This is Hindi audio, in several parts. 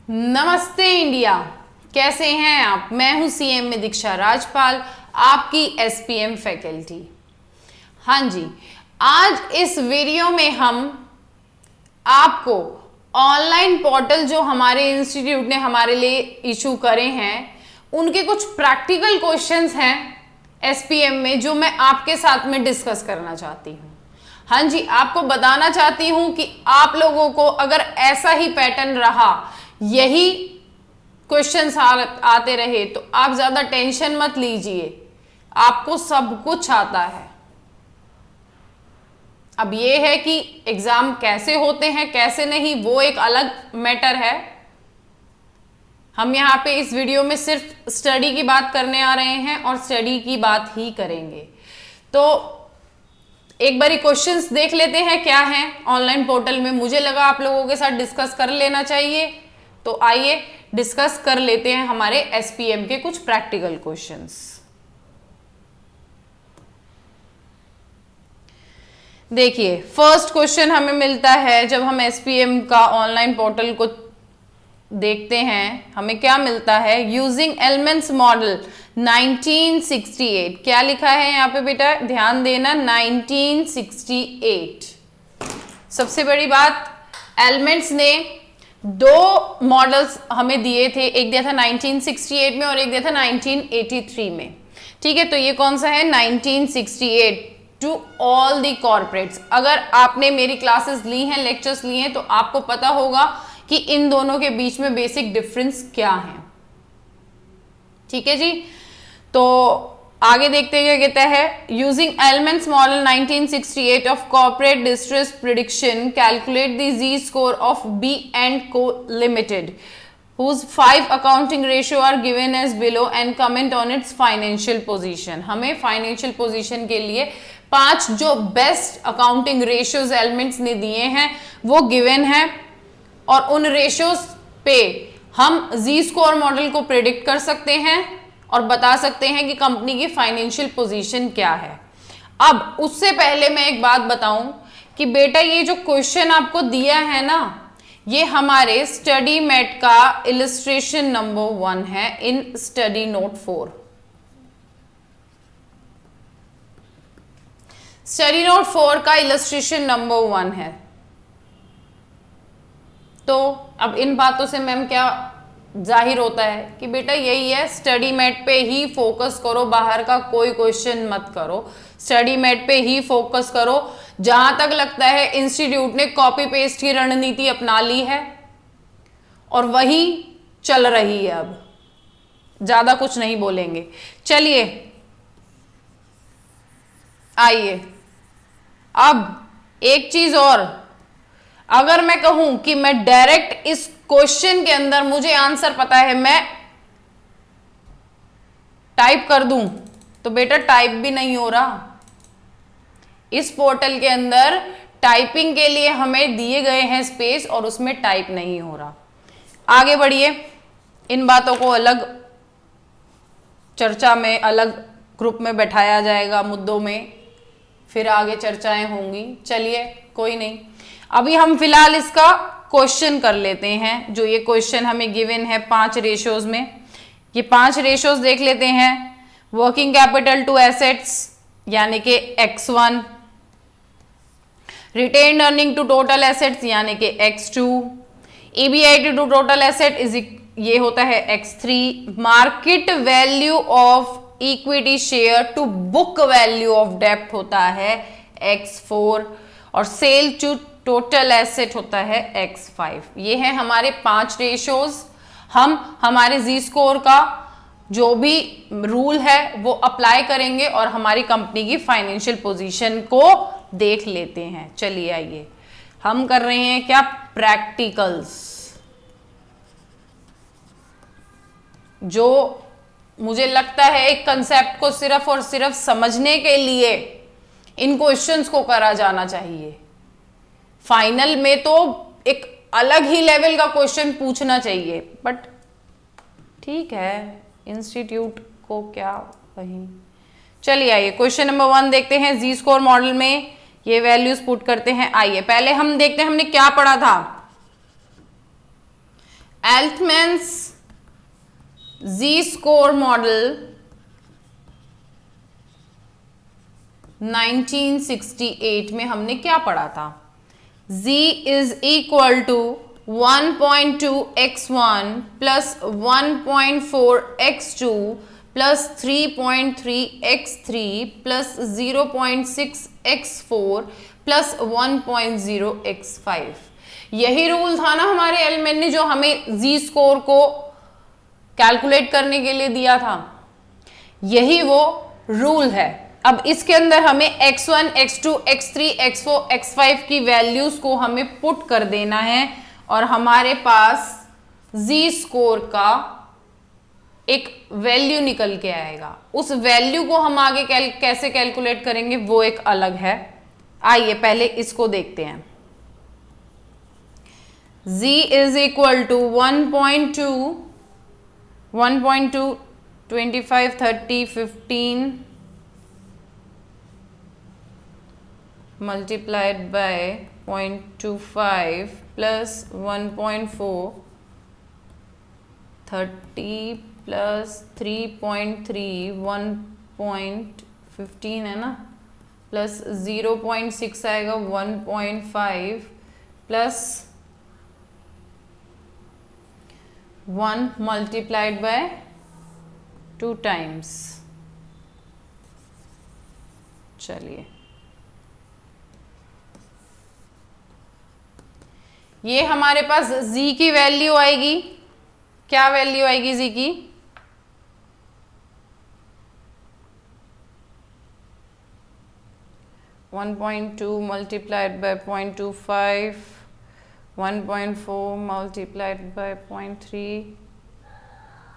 नमस्ते इंडिया, कैसे हैं आप। मैं हूं सीएम में दीक्षा राजपाल, आपकी एसपीएम फैकल्टी। हाँ जी, आज इस वीडियो में हम आपको ऑनलाइन पोर्टल जो हमारे इंस्टीट्यूट ने हमारे लिए इशू करे हैं उनके कुछ प्रैक्टिकल क्वेश्चंस हैं एसपीएम में, जो मैं आपके साथ में डिस्कस करना चाहती हूँ। हाँ जी, आपको बताना चाहती हूँ कि आप लोगों को अगर ऐसा ही पैटर्न रहा, यही क्वेश्चंस आते रहे, तो आप ज्यादा टेंशन मत लीजिए, आपको सब कुछ आता है। अब ये है कि एग्जाम कैसे होते हैं कैसे नहीं, वो एक अलग मैटर है। हम यहाँ पे इस वीडियो में सिर्फ स्टडी की बात करने आ रहे हैं और स्टडी की बात ही करेंगे। तो एक बारी क्वेश्चंस देख लेते हैं क्या हैं ऑनलाइन पोर्टल में। मुझे लगा आप लोगों के साथ डिस्कस कर लेना चाहिए, तो आइए डिस्कस कर लेते हैं हमारे एसपीएम के कुछ प्रैक्टिकल क्वेश्चंस। देखिए, फर्स्ट क्वेश्चन हमें मिलता है जब हम एसपीएम का ऑनलाइन पोर्टल को देखते हैं, हमें क्या मिलता है। यूजिंग एलिमेंट्स मॉडल 1968, क्या लिखा है यहाँ पे बेटा, ध्यान देना, 1968। सबसे बड़ी बात, एलिमेंट्स ने दो मॉडल्स हमें दिए थे, एक दिया था 1968 में और एक दिया था 1983 में। ठीक है, तो ये कौन सा है, 1968 टू ऑल दी कॉर्पोरेट्स। अगर आपने मेरी क्लासेस ली हैं, लेक्चर्स लिए हैं, तो आपको पता होगा कि इन दोनों के बीच में बेसिक डिफरेंस क्या है। ठीक है जी, तो आगे देखते हैं क्या कहता है। Using elements model 1968 of corporate distress prediction, calculate the ji score of B and को limited whose 5 accounting ratio are given as below and comment on its financial position। हमें फाइनेंशियल पोजीशन के लिए 5 जो बेस्ट अकाउंटिंग रेशियोज एलिमेंट्स ने दिए हैं वो गिवन है, और उन रेशियोज पे हम जी स्कोर मॉडल को प्रेडिक्ट कर सकते हैं और बता सकते हैं कि कंपनी की फाइनेंशियल पोजीशन क्या है। अब उससे पहले मैं एक बात बताऊं कि बेटा ये जो क्वेश्चन आपको दिया है ना, ये हमारे स्टडी मेट का इलस्ट्रेशन नंबर 1 है in study note 4। Study note 4 का इलस्ट्रेशन नंबर 1 है। तो अब इन बातों से मैम क्या जाहिर होता है कि बेटा यही है, स्टडी मेट पे ही फोकस करो, बाहर का कोई क्वेश्चन मत करो, स्टडी मेट पे ही फोकस करो। जहां तक लगता है इंस्टीट्यूट ने कॉपी पेस्ट की रणनीति अपना ली है और वही चल रही है, अब ज्यादा कुछ नहीं बोलेंगे। चलिए आइए, अब एक चीज और, अगर मैं कहूं कि मैं डायरेक्ट इस क्वेश्चन के अंदर मुझे आंसर पता है, मैं टाइप कर दूं, तो बेटा टाइप भी नहीं हो रहा। इस पोर्टल के अंदर टाइपिंग के लिए हमें दिए गए हैं स्पेस और उसमें टाइप नहीं हो रहा। आगे बढ़िए, इन बातों को अलग चर्चा में, अलग ग्रुप में बैठाया जाएगा, मुद्दों में फिर आगे चर्चाएं होंगी। चलिए कोई नहीं, अभी हम फिलहाल इसका क्वेश्चन कर लेते हैं। जो ये क्वेश्चन हमें गिवन है 5 रेशियोज में, ये 5 रेशियोज देख लेते हैं। वर्किंग कैपिटल टू एसेट्स यानी कि X1, retained earning to total assets यानी कि X2, EBIT to total asset ये होता है X3, market value of equity share to book value of डेप्ट होता है X4, और सेल टू टोटल एसेट होता है X5। ये है हमारे 5 रेशियोज। हम हमारे जी स्कोर का जो भी रूल है वो अप्लाई करेंगे और हमारी कंपनी की फाइनेंशियल पोजीशन को देख लेते हैं। चलिए आइए, हम कर रहे हैं क्या, प्रैक्टिकल्स। जो मुझे लगता है एक कंसेप्ट को सिर्फ और सिर्फ समझने के लिए इन क्वेश्चंस को करा जाना चाहिए। फाइनल में तो एक अलग ही लेवल का क्वेश्चन पूछना चाहिए, बट ठीक है, इंस्टीट्यूट को क्या वही। चलिए आइए, क्वेश्चन नंबर 1 देखते हैं। जी स्कोर मॉडल में ये वैल्यूज पुट करते हैं। आइए पहले हम देखते हैं हमने क्या पढ़ा था। एल्टमैन्स जी स्कोर मॉडल 1968 में हमने क्या पढ़ा था? z is equal to 1.2x1 plus 1.4x2 plus 3.3x3 plus 0.6x4 plus 1.0x5। यही रूल था ना हमारे एलिमेंट ने जो हमें जी स्कोर को कैलकुलेट करने के लिए दिया था, यही वो रूल है। अब इसके अंदर हमें x1, x2, x3, x4, x5 की वैल्यूज को हमें पुट कर देना है और हमारे पास जी स्कोर का एक वैल्यू निकल के आएगा। उस वैल्यू को हम आगे कैसे कैलकुलेट करेंगे वो एक अलग है। आइए पहले इसको देखते हैं। z is equal to 1.2, 25, 30, 15 multiplied by 0.25 plus 1.4, 30 plus 3.3, 1.15 है ना, प्लस 0.6 आएगा 1.5 प्लस 1 multiplied by 2 times। चलिए ये हमारे पास z की वैल्यू आएगी। क्या वैल्यू आएगी z की? 1.2 multiplied by 0.25, 1.4 multiplied by 0.3,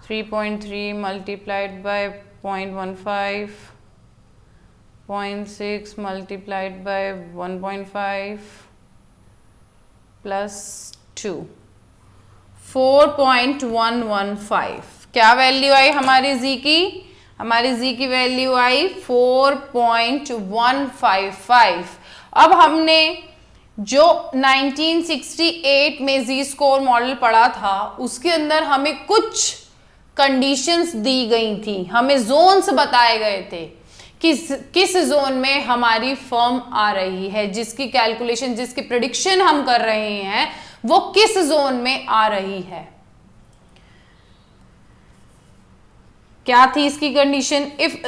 3.3 multiplied by 0.15, 0.6 multiplied by 1.5 plus 2, 4.115। क्या वैल्यू आई हमारी z की? हमारी z की वैल्यू आई 4.155। अब हमने जो 1968 में जी स्कोर मॉडल पढ़ा था उसके अंदर हमें कुछ कंडीशंस दी गई थी, हमें जोन्स बताए गए थे किस जोन में हमारी फर्म आ रही है, जिसकी कैलकुलेशन, जिसकी प्रेडिक्शन हम कर रहे हैं वो किस जोन में आ रही है। क्या थी इसकी condition? If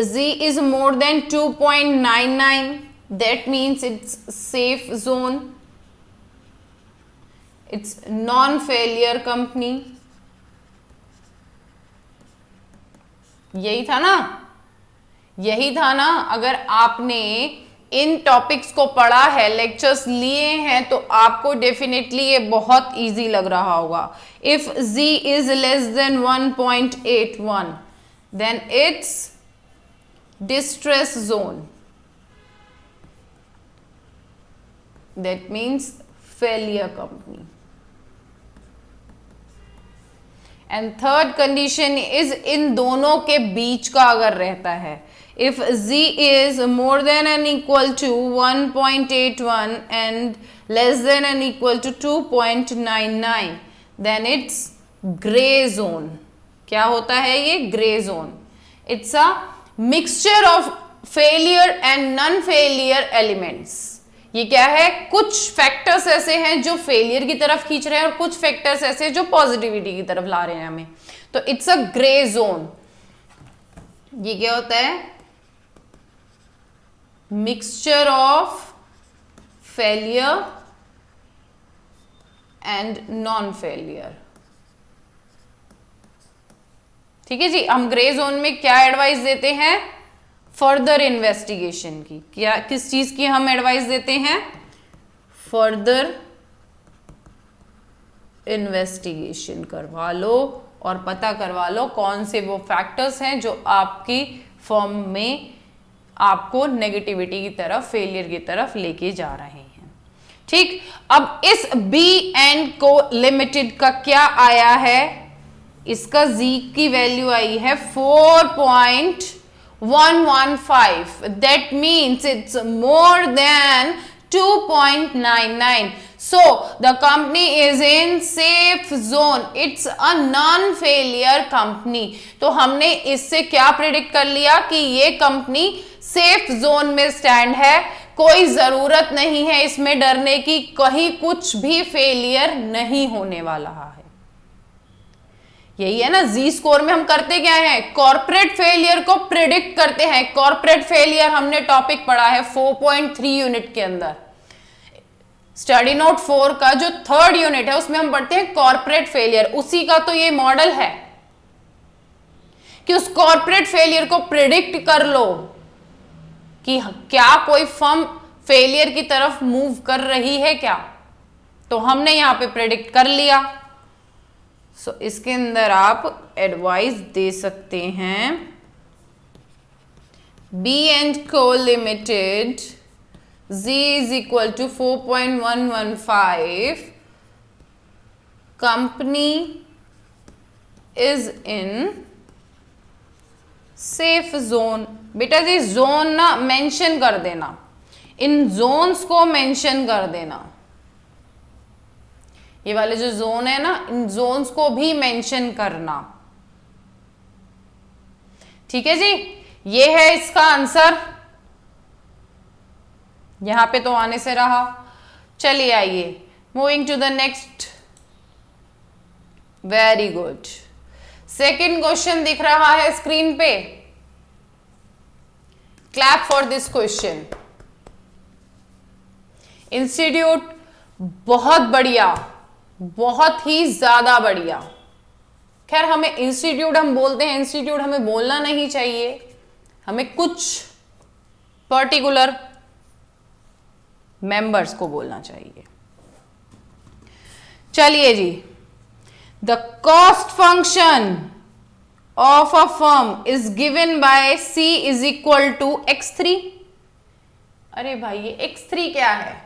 z is more than 2.99 that means it's safe zone, it's non-failure company। यही था ना, यही था ना। अगर आपने इन टॉपिक्स को पढ़ा है, लेक्चर्स लिए हैं, तो आपको डेफिनेटली ये बहुत इजी लग रहा होगा। If z is less than 1.81 then it's distress zone, that means failure company. And third condition is in दोनों के बीच का अगर रहता है, if z is more than and equal to 1.81 and less than and equal to 2.99 then it's gray zone। क्या होता है ये? Grey zone. It's a mixture of failure and non failure elements. ये क्या है? कुछ फैक्टर्स ऐसे हैं जो फेलियर की तरफ खींच रहे हैं और कुछ फैक्टर्स ऐसे जो पॉजिटिविटी की तरफ ला रहे हैं हमें, तो इट्स अ ग्रे जोन। ये क्या होता है? Mixture of failure and non failure. ठीक है जी। हम ग्रे जोन में क्या एडवाइस देते हैं? फर्दर इन्वेस्टिगेशन की। क्या, किस चीज की हम एडवाइस देते हैं? फर्दर इन्वेस्टिगेशन करवा लो और पता करवा लो कौन से वो फैक्टर्स हैं जो आपकी फर्म में आपको नेगेटिविटी की तरफ, फेलियर की तरफ लेके जा रहे हैं। ठीक। अब इस बी एंड को लिमिटेड का क्या आया है? इसका z की वैल्यू आई है 4.115। That means it's more than 2.99। So the company is in safe zone. It's a non-failure company. तो हमने इससे क्या प्रेडिक्ट कर लिया कि ये कंपनी सेफ जोन में स्टैंड है, कोई जरूरत नहीं है इसमें डरने की, कहीं कुछ भी फेलियर नहीं होने वाला है। यही है ना, जी स्कोर में हम करते क्या है, कॉर्पोरेट फेलियर को प्रिडिक्ट करते हैं। कॉर्पोरेट फेलियर हमने टॉपिक पढ़ा है 4.3 यूनिट के अंदर, स्टडी नोट 4 का जो 3rd यूनिट है उसमें हम पढ़ते हैं कॉर्पोरेट फेलियर। उसी का तो ये मॉडल है कि उस कॉर्पोरेट फेलियर को प्रिडिक्ट कर लो कि क्या कोई फर्म फेलियर की तरफ मूव कर रही है क्या, तो हमने यहां पे प्रिडिक्ट कर लिया। सो इसके अंदर आप एडवाइस दे सकते हैं, B&Co limited Z is equal to 4.115, company is in safe zone. बेटा जी जोन ना मेंशन कर देना, इन जोन्स को मेंशन कर देना, ये वाले जो जोन है ना इन जोन्स को भी मेंशन करना, ठीक है जी। ये है इसका आंसर, यहां पे तो आने से रहा। चलिए आइए moving to the next. Very good, second question दिख रहा है स्क्रीन पे, clap for this question. Institute बहुत बढ़िया, बहुत ही ज्यादा बढ़िया। खैर हमें इंस्टीट्यूट हम बोलते हैं, इंस्टीट्यूट हमें बोलना नहीं चाहिए, हमें कुछ पर्टिकुलर मेंबर्स को बोलना चाहिए। चलिए जी, the cost function of a firm is given by C is equal to x3। अरे भाई ये x3 क्या है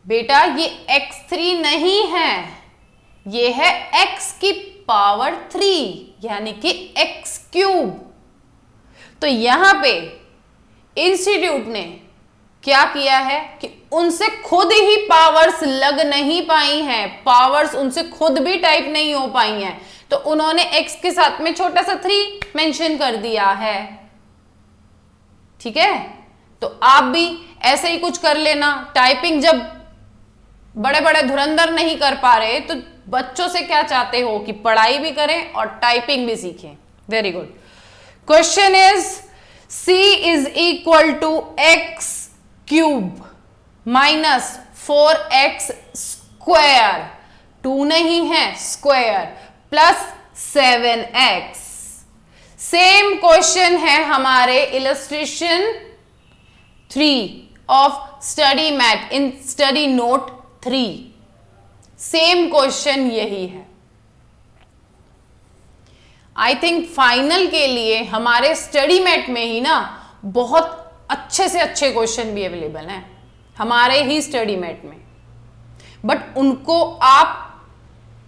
बेटा, ये x3 नहीं है, ये है x की पावर 3 यानी कि x क्यूब। तो यहां पे इंस्टीट्यूट ने क्या किया है कि उनसे खुद ही पावर्स लग नहीं पाई हैं, पावर्स उनसे खुद भी टाइप नहीं हो पाई हैं, तो उन्होंने x के साथ में छोटा सा 3 मेंशन कर दिया है, ठीक है। तो आप भी ऐसे ही कुछ कर लेना। टाइपिंग जब बड़े बड़े धुरंधर नहीं कर पा रहे तो बच्चों से क्या चाहते हो कि पढ़ाई भी करें और टाइपिंग भी सीखें। Very good. Question is C is equal to x cube minus 4x square, 2 नहीं है square, plus 7x। Same question है हमारे illustration 3 of study math in study note 3। Same question यही है। आई थिंक फाइनल के लिए हमारे स्टडी मैट में ही ना बहुत अच्छे से अच्छे क्वेश्चन भी अवेलेबल हैं हमारे ही स्टडी मैट में, बट उनको आप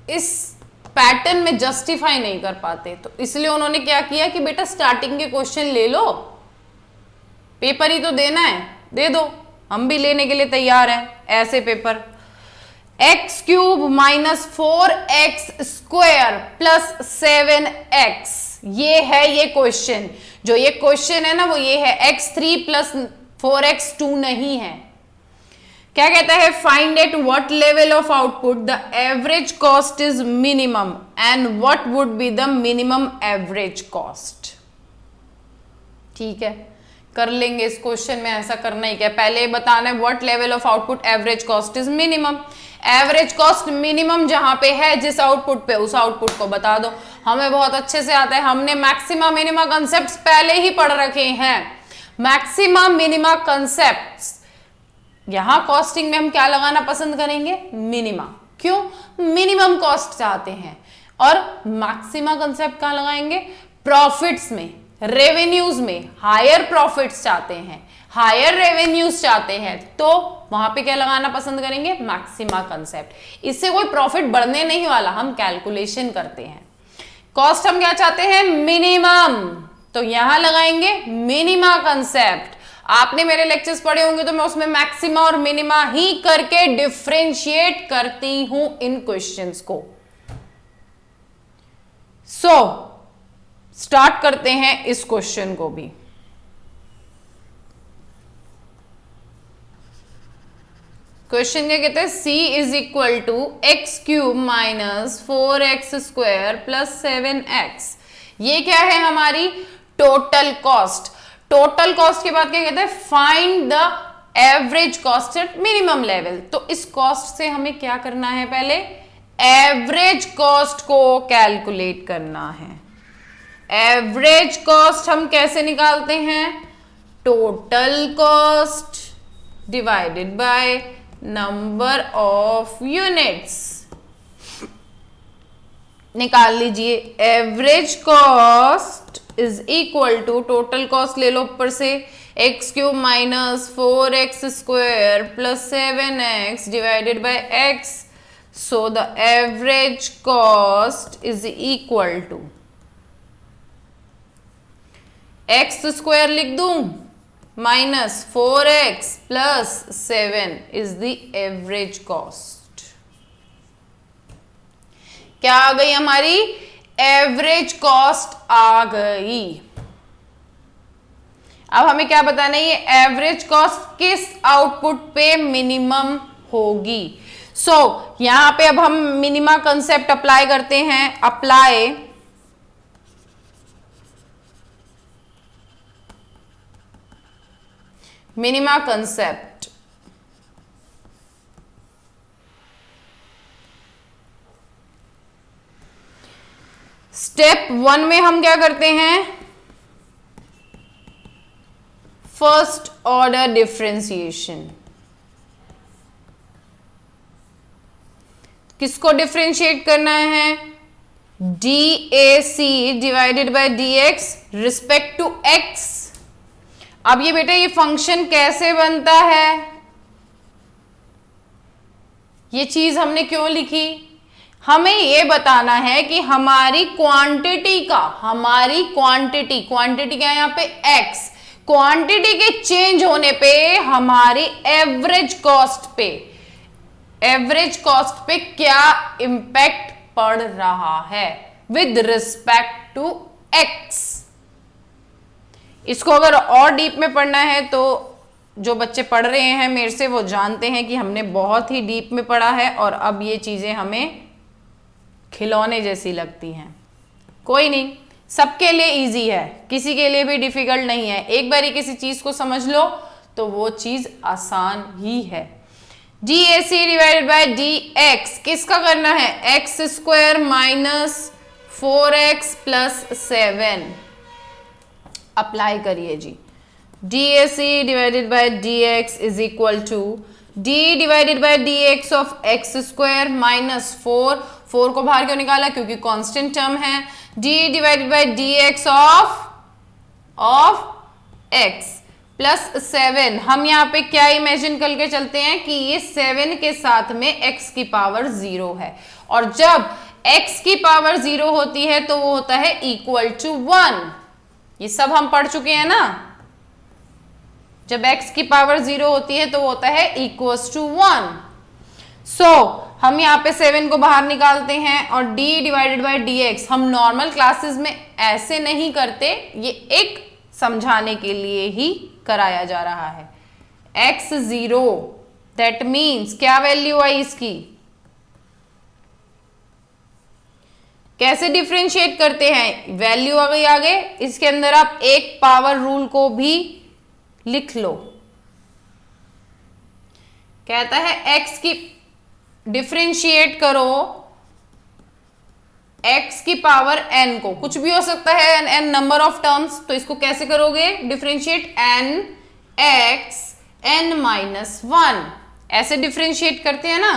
इस पैटर्न में जस्टिफाई नहीं कर पाते, तो इसलिए उन्होंने क्या किया कि बेटा स्टार्टिंग के क्वेश्चन ले लो, पेपर ही तो देना है, दे दो, हम भी लेने के लिए तैयार हैं ऐसे paper. x cube minus 4x square plus 7x, ये है ये क्वेश्चन। जो ये क्वेश्चन है ना वो ये है, x3 प्लस 4x 2 नहीं है। क्या कहता है, find at what level of output the average cost is minimum and what would be the minimum average cost. ठीक है, कर लेंगे इस क्वेश्चन में, ऐसा करना ही क्या, पहले बताना है what level of output average cost is minimum. Average cost minimum जहां पे है जिस आउटपुट पे, उस आउटपुट को बता दो। हमें बहुत अच्छे से आता है, हमने मैक्सिमा मिनिमा कंसेप्ट्स पहले ही पढ़ रखे हैं। मैक्सिमा मिनिमा कंसेप्ट्स, यहां कॉस्टिंग में हम क्या लगाना पसंद करेंगे, मिनिमा। क्यों, मिनिमम कॉस्ट चाहते हैं। और मैक्सिमा कंसेप्ट कहां लगाएंगे, प्रॉफिट्स में, रेवेन्यूज में। हायर प्रॉफिट्स चाहते हैं, हायर रेवेन्यूज चाहते हैं, तो वहां पे क्या लगाना पसंद करेंगे, मैक्सिमा कंसेप्ट। इससे कोई प्रॉफिट बढ़ने नहीं वाला, हम कैलकुलेशन करते हैं। कॉस्ट हम क्या चाहते हैं, मिनिमम, तो यहां लगाएंगे मिनिमा कंसेप्ट। आपने मेरे लेक्चर्स पढ़े होंगे तो मैं उसमें मैक्सिमा और मिनिमा ही करके डिफरेंशिएट करती हूं इन क्वेश्चंस को। सो स्टार्ट करते हैं इस क्वेश्चन को भी। क्वेश्चन क्या कहते हैं, c is equal to x cube minus 4x² plus 7x। ये क्या है हमारी टोटल कॉस्ट। टोटल कॉस्ट के बाद क्या कहते हैं, find the average cost at minimum level. तो इस कॉस्ट से हमें क्या करना है, पहले एवरेज कॉस्ट को कैलकुलेट करना है। एवरेज कॉस्ट हम कैसे निकालते हैं, total cost divided by number of units. निकाल लीजिए, average cost is equal to, total cost ले लो ऊपर से, x cube minus 4x² plus 7x divided by x। So the average cost is equal to, x² लिख दूं minus 4x plus 7 is the average cost. क्या आ गई हमारी, एवरेज कॉस्ट आ गई। अब हमें क्या बताना है, ये एवरेज कॉस्ट किस आउटपुट पे मिनिमम होगी। यहां पे अब हम मिनिमा कंसेप्ट अप्लाई करते हैं। Apply minima concept. स्टेप 1 में हम क्या करते हैं, फर्स्ट ऑर्डर डिफरेंशिएशन। किसको डिफरेंशिएट करना है, DAC divided by DX respect to X। अब ये बेटा ये फंक्शन कैसे बनता है, ये चीज हमने क्यों लिखी, हमें ये बताना है कि हमारी क्वांटिटी का, हमारी क्वांटिटी क्या है यहाँ पे x, क्वांटिटी के चेंज होने पे हमारी एवरेज कॉस्ट पे क्या इंपैक्ट पड़ रहा है विद रिस्पेक्ट टू x। इसको अगर और डीप में पढ़ना है तो जो बच्चे पढ़ रहे हैं मेरे से वो जानते हैं कि हमने बहुत ही डीप में पढ़ा है और अब ये चीजें हमें खिलौने जैसी लगती हैं। कोई नहीं, सबके लिए इजी है, किसी के लिए भी डिफिकल्ट नहीं है। एक बार किसी चीज को समझ लो तो वो चीज आसान ही है। DAC डिवाइडेड बाय DX किसका करना है, x² minus 4x plus 7। Apply करिए जी, DAC divided by DX is equal to D divided by DX of x² minus 4 को बाहर क्यों निकाला, क्योंकि कांस्टेंट टर्म है। D divided by DX of x plus 7। हम यहाँ पे क्या इमेजिन करके चलते हैं कि ये 7 के साथ में x की पावर 0 है, और जब x की पावर 0 होती है तो वो होता है इक्वल टू 1। ये सब हम पढ़ चुके हैं ना, जब x की पावर 0 होती है तो वो होता है इक्वल्स टू 1। हम यहाँ पे 7 को बाहर निकालते हैं और d डिवाइडेड बाय dx हम नॉर्मल क्लासेस में ऐसे नहीं करते, ये एक समझाने के लिए ही कराया जा रहा है। x0 दैट मीन्स क्या वैल्यू आई इसकी, कैसे डिफरेंशिएट करते हैं, वैल्यू आ गई आगे, इसके अंदर आप एक पावर रूल को भी लिख लो। कहता है x की डिफरेंशिएट करो x की पावर n को, कुछ भी हो सकता है n नंबर ऑफ टर्म्स, तो इसको कैसे करोगे differentiate, n x n minus 1 ऐसे डिफरेंशिएट करते हैं ना,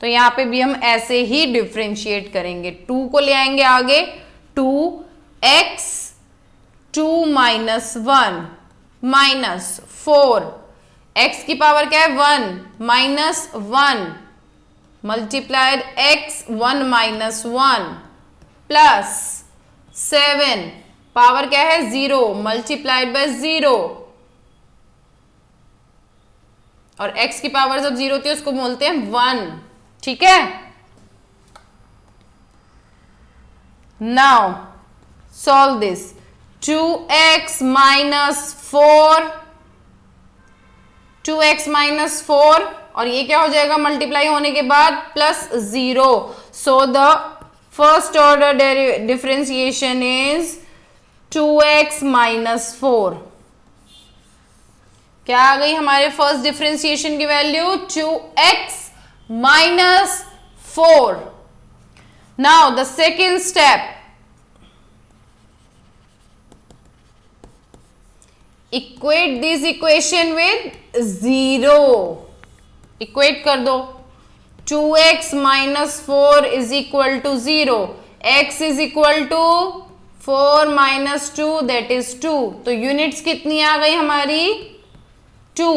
तो यहां पे भी हम ऐसे ही डिफरेंशिएट करेंगे। 2 को ले आएंगे आगे, 2x 2 माइनस 1 माइनस 4, x की पावर क्या है 1 minus 1 multiplied x 1 minus 1 plus 7 power क्या है 0 मल्टीप्लाइड बाय 0, और x की पावर जब 0 होती है उसको बोलते हैं 1, ठीक है। Now solve this, 2x minus 4 और ये क्या हो जाएगा मल्टीप्लाई होने के बाद plus 0, so the first order differentiation is 2x minus 4। क्या आ गई हमारे फर्स्ट डिफरेंशिएशन की value 2x minus 4। Now the second step, equate this equation with 0, equate कर दो, 2x minus 4 is equal to 0, x is equal to 4 minus 2 that is 2, तो यूनिट्स कितनी आ गई हमारी 2।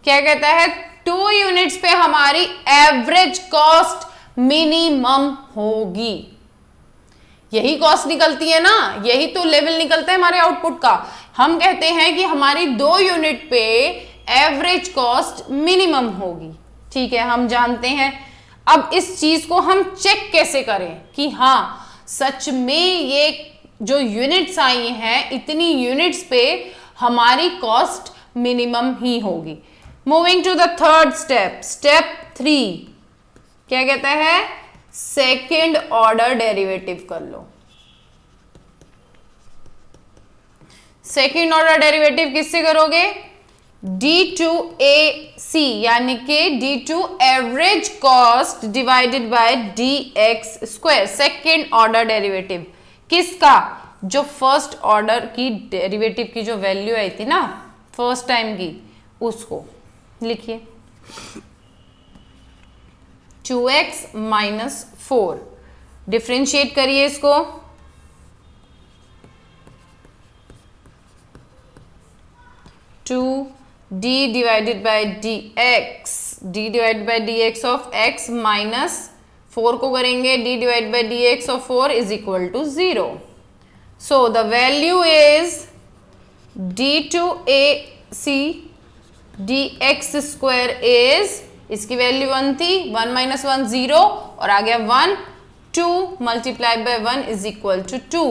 क्या कहता है 2 यूनिट्स पे हमारी एवरेज कॉस्ट मिनिमम होगी, यही कॉस्ट निकलती है ना, यही तो लेवल निकलता है हमारे आउटपुट का। हम कहते हैं कि हमारी 2 यूनिट पे एवरेज कॉस्ट मिनिमम होगी, ठीक है, हम जानते हैं। अब इस चीज को हम चेक कैसे करें कि हाँ सच में ये जो यूनिट्स आई हैं इतनी यूनिट्स पे हमारी कॉस्ट मिनिमम ही होगी। Moving to the third step, step 3 क्या कहता है, सेकेंड ऑर्डर डेरिवेटिव कर लो। सेकेंड ऑर्डर डेरिवेटिव किससे करोगे, d2ac यानी कि d2 average cost divided by dx square, second order derivative किसका, जो फर्स्ट ऑर्डर की डेरिवेटिव की जो वैल्यू आई थी ना फर्स्ट टाइम की, उसको लिखिए 2x माइनस 4, डिफ्रेंशिएट करिए इसको, 2d divided by dx, d divided by dx of x minus 4 को करेंगे d divide by dx of 4 is equal to 0, so the value is d2ac dx square is, इसकी वैल्यू 1 थी, 1 माइनस 1 0 और आ गया 1, 2 multiplied by 1 is equal to 2,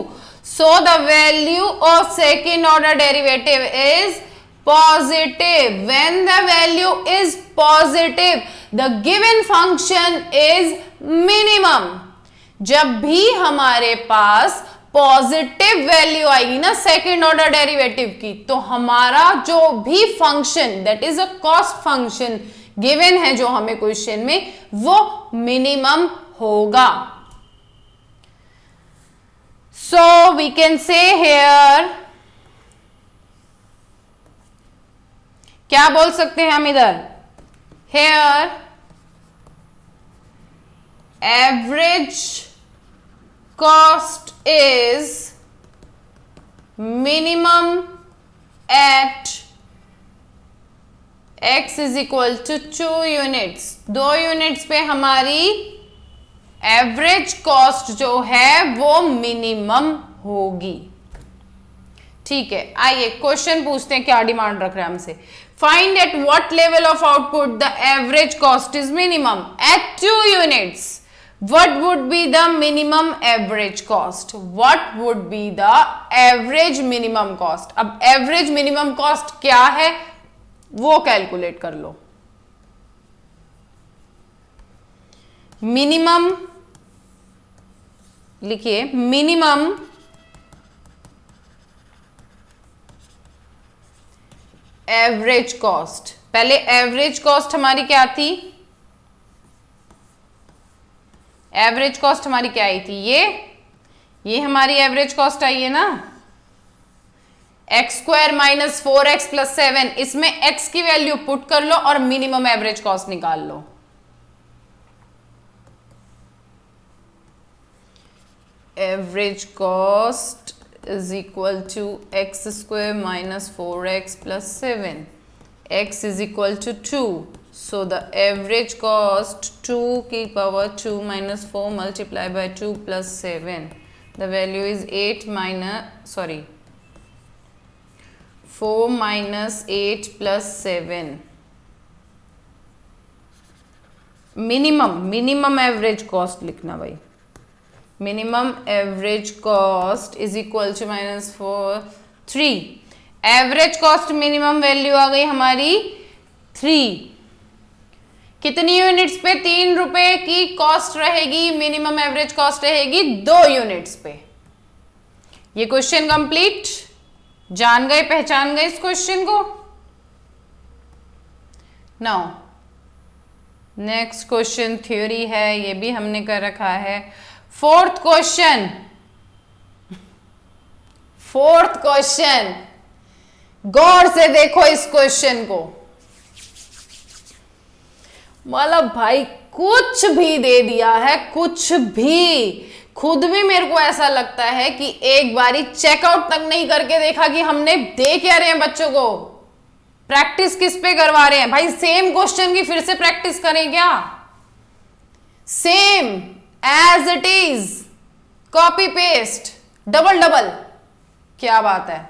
so the value of second order derivative is positive. When the value is positive, the given function is minimum. जब भी हमारे पास पॉजिटिव वैल्यू आएगी ना सेकेंड ऑर्डर डेरिवेटिव की, तो हमारा जो भी function that is a cost function given है जो हमें क्वेश्चन में, वो मिनिमम होगा। So we can say here, क्या बोल सकते हैं हम इधर, here average cost is minimum at x is equal to 2 units, 2 units पे हमारी एवरेज कॉस्ट जो है वो मिनिमम होगी, ठीक है। आइए क्वेश्चन पूछते हैं, क्या डिमांड रख रहे हैं हमसे, find at what level of output the average cost is minimum at 2 units, what would be the minimum average cost, what would be the average minimum cost. अब एवरेज मिनिमम कॉस्ट क्या है वो कैलकुलेट कर लो, मिनिमम लिखिए, मिनिमम एवरेज कॉस्ट, पहले एवरेज कॉस्ट हमारी क्या थी, एवरेज कॉस्ट हमारी क्या आई थी, ये हमारी एवरेज कॉस्ट आई है ना, x square minus 4x plus 7, इसमें x की वैल्यू पुट कर लो और मिनिमम एवरेज कॉस्ट निकाल लो। Average cost is equal to x square minus 4x plus 7, x is equal to 2, so the average cost 2 की power 2 minus 4 multiplied by 2 plus 7, the value is 8 minus, sorry 4 minus 8 plus 7, minimum average cost लिखना भाई, minimum average cost is equal to -4 3, average cost minimum value आ गई हमारी 3। कितनी यूनिट्स पे? 3 रुपए की कॉस्ट रहेगी, मिनिमम एवरेज कॉस्ट रहेगी 2 यूनिट्स पे। ये क्वेश्चन कंप्लीट, जान गए, पहचान गए इस क्वेश्चन को। नाउ नेक्स्ट क्वेश्चन थ्योरी है, ये भी हमने कर रखा है। फोर्थ क्वेश्चन, गौर से देखो इस क्वेश्चन को। मतलब भाई कुछ भी दे दिया है, कुछ भी, खुद भी मेरे को ऐसा लगता है कि एक बारी चेकआउट तक नहीं करके देखा कि हमने दे क्या रहे हैं बच्चों को, प्रैक्टिस किस पे करवा रहे हैं। भाई सेम क्वेश्चन की फिर से प्रैक्टिस करें क्या? Same as it is, copy paste, double, क्या बात है।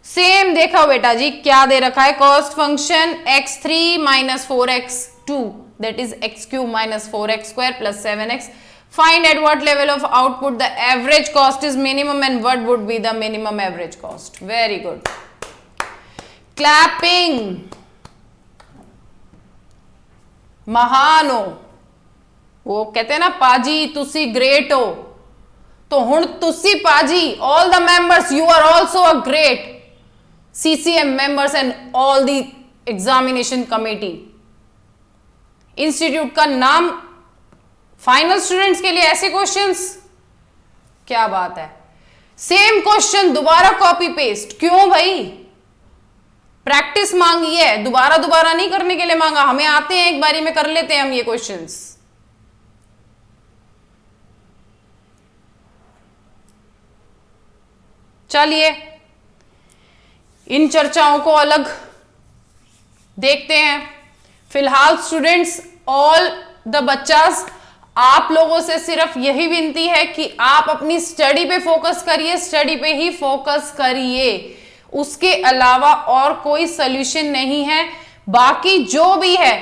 सेम देखो बेटा जी, क्या दे रखा है? Cost function x3 minus 4x2, that is x³ minus 4x square plus 7x. Find at what level of output the average cost is minimum and what would be the minimum average cost. Very good. Clapping. महान हो, वो कहते हैं ना पाजी तुसी ग्रेट हो, तो हुण तुसी पाजी, all the members you are also a great CCM members and all the examination committee. Institute का नाम फाइनल स्टूडेंट्स के लिए ऐसे क्वेश्चंस, क्या बात है। सेम क्वेश्चन दोबारा कॉपी पेस्ट, क्यों भाई? प्रैक्टिस मांगी है, दोबारा नहीं करने के लिए मांगा, हमें आते हैं, एक बारी में कर लेते हैं हम ये क्वेश्चंस। चलिए इन चर्चाओं को अलग देखते हैं। फिलहाल स्टूडेंट्स, ऑल द बच्चास, आप लोगों से सिर्फ यही विनती है कि आप अपनी स्टडी पे फोकस करिए, स्टडी पे ही फोकस करिए, उसके अलावा और कोई सॉल्यूशन नहीं है। बाकी जो भी है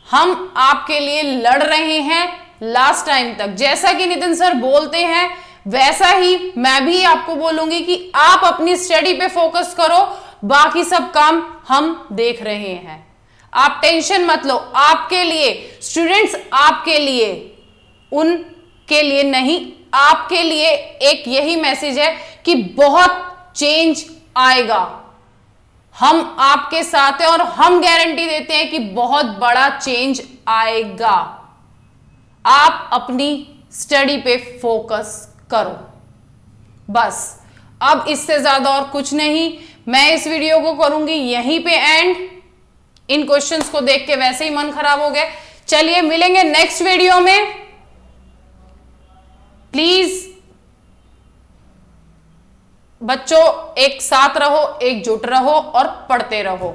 हम आपके लिए लड़ रहे हैं लास्ट टाइम तक। जैसा कि नितिन सर बोलते हैं वैसा ही मैं भी आपको बोलूंगी कि आप अपनी स्टडी पे फोकस करो, बाकी सब काम हम देख रहे हैं। आप टेंशन मत लो, आपके लिए स्टूडेंट्स, आपके लिए, उनके लिए नहीं, आपके लिए एक यही मैसेज है कि बहुत चेंज आएगा। हम आपके साथ हैं और हम गारंटी देते हैं कि बहुत बड़ा चेंज आएगा। आप अपनी स्टडी पे फोकस करो बस। अब इससे ज्यादा और कुछ नहीं। मैं इस वीडियो को करूंगी यहीं पे एंड। इन क्वेश्चंस को देख के वैसे ही मन खराब हो गया। चलिए मिलेंगे नेक्स्ट वीडियो में। प्लीज बच्चों एक साथ रहो, एकजुट रहो और पढ़ते रहो।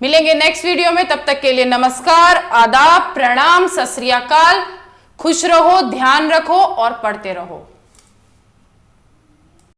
मिलेंगे नेक्स्ट वीडियो में, तब तक के लिए नमस्कार, आदाब, प्रणाम, सत श्री अकाल। खुश रहो, ध्यान रखो और पढ़ते रहो।